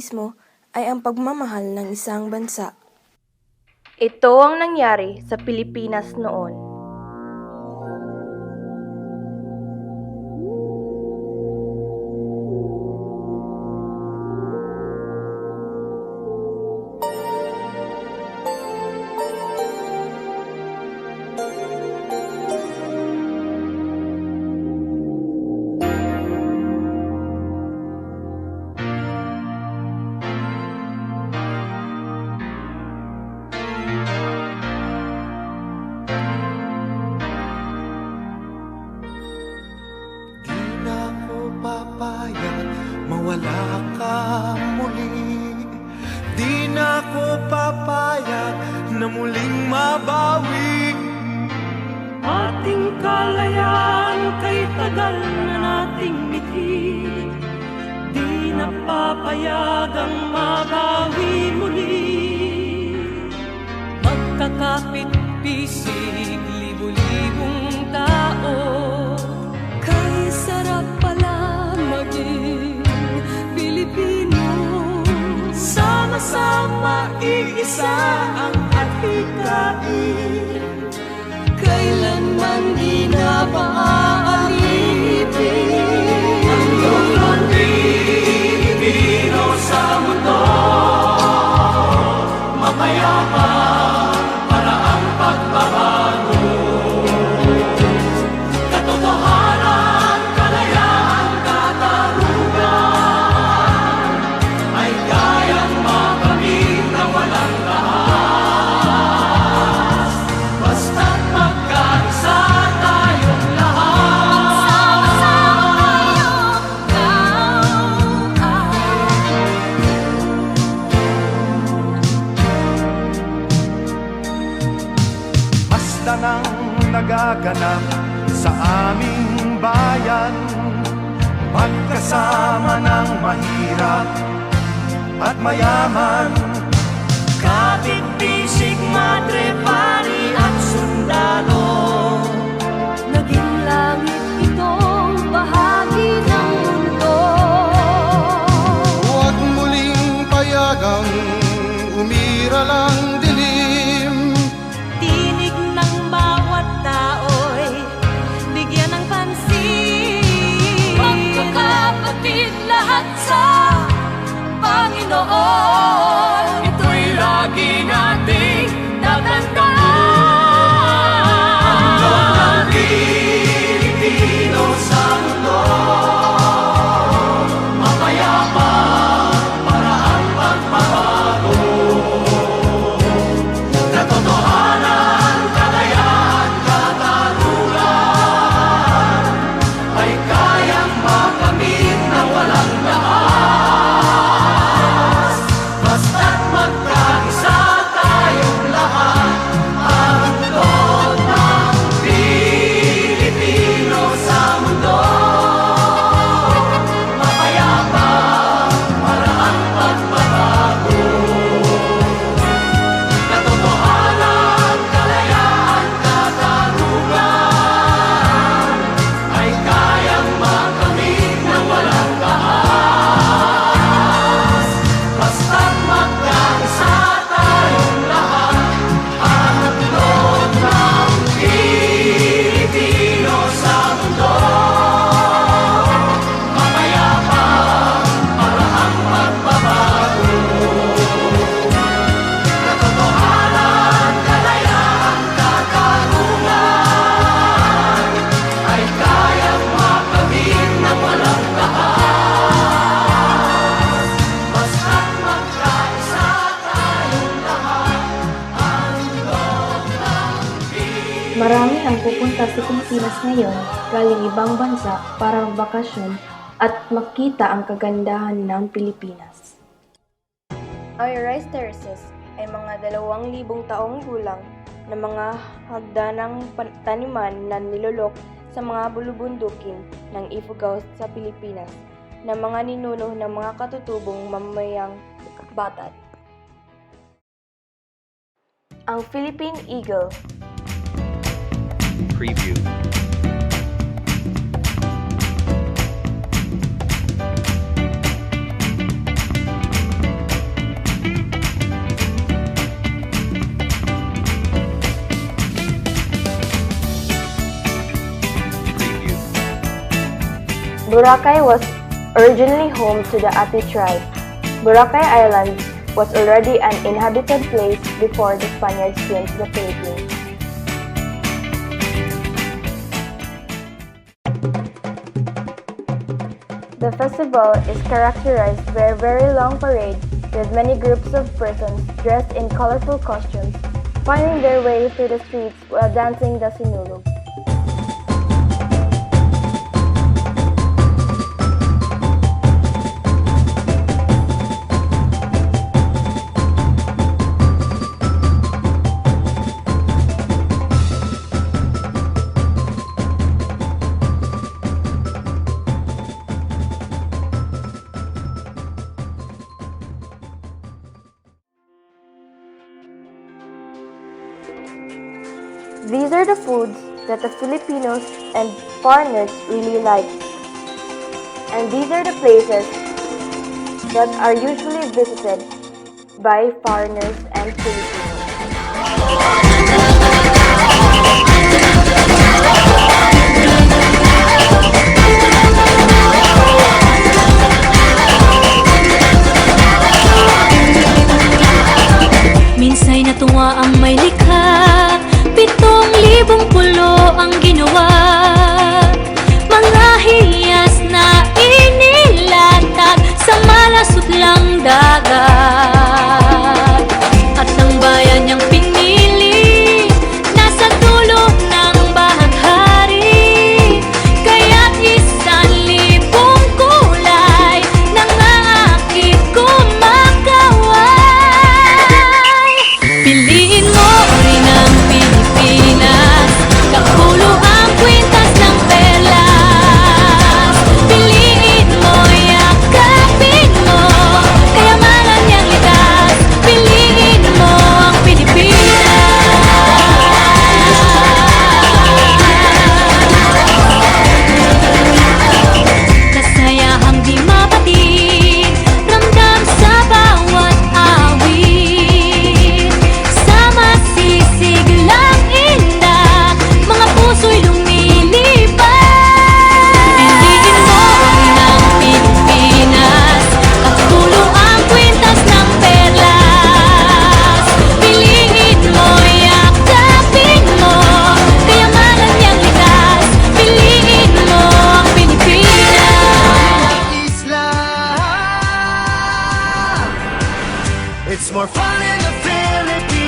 nasyonalismo ay ang pagmamahal ng isang bansa. Ito ang nangyari sa Pilipinas noon. Mawala ka muli. Di na ko papayag na muling mabawi. Ating kalayaan kay tagal na nating mithi. Di na papayagang mabawi muli. Magkakapit-pisig, libu-libong tao. Kay sarap pala maging Pilipino. Sama-sama iisa ang atikain. Kailanman di na maaalipin. Ang Pilipino sa mundo, mapayapa para ang pagbabago. Katotohanan, kalayaan, katarungan ay kayang makamit na walang lahat. Basta't magkaisa tayong lahat. Basta nang nagaganap sa aming bayan, magkasama ng mahirap at mayaman. Kapit-bisig, madre, pari at sundalo. Naging langit itong bahagi ng mundo. Huwag muling payagang umiral ang dilim. Tinig ng bawat tao'y bigyan ng pansin. Magkakapatid lahat sa Panginoon. Ito'y lagi nating tatandaan. Ang Pilipino sa mundo, mapayapa para ang pagbabago. Katotohanan, kalayaan, katarungan ay kayang makamit na walang lakas. Basta't magkaisa tayong lahat. Ang loob ng Pilipino sa mundo, mapayapa para ang pagbabago. Katotohanan, kalayaan, katarungan ay kayang makamit na walang lakas. Basta't magkaisa tayong lahat. Ang loob ng Pilipino sa mundo, mapayapa para ang pagbabago. Katotohanan, kalayaan, katarungan ay kayang makamit na walang lakas. Basta't magkaisa tayong lahat. Ang loob ng Marami ang pupunta sa Pilipinas ngayon galing ibang bansa para magbakasyon at makita ang kagandahan ng Pilipinas. Ang rice terraces ay mga 2,000 taong gulang na mga hagdanang taniman na nilulok sa mga bulubundukin ng Ifugao sa Pilipinas na mga ninuno ng mga katutubong mamamayang Batat. Ang Philippine Eagle. Preview. Boracay was originally home to the Ati tribe. Boracay Island was already an inhabited place before the Spaniards came to the Philippines. The festival is characterized by a very long parade with many groups of persons dressed in colorful costumes, finding their way through the streets while dancing the sinulog. These are the foods that the Filipinos and foreigners really like. And these are the places that are usually visited by foreigners and Filipinos. Minsa'y natuwa ang may likha, 7,000 pulo ang ginawa. Mga hiyas na inilatag sa malasutlang dagat. At ang bayan niyang pinili, nasa dulo ng bahaghari. Kaya't 1,000 kulay nangangakit kumakaway. Piliin mo rin ang Pilipinas, kapulo ang kwintas ng perlas. Piliin mo, yakapin mo, kayamanan niyang likas. Piliin mo ang Pilipinas. Kasayahang di mapatid, ramdam sa bawat awit. Sama sisig lang inda, mga puso'y lumilipad. Piliin mo rin ang Pilipinas, kapulo ang kwintas ng perlas. Piliin mo, yakapin mo, kayamanan niyang likas. Piliin mo ang Pilipinas. Isla. It's more fun in the Philippines.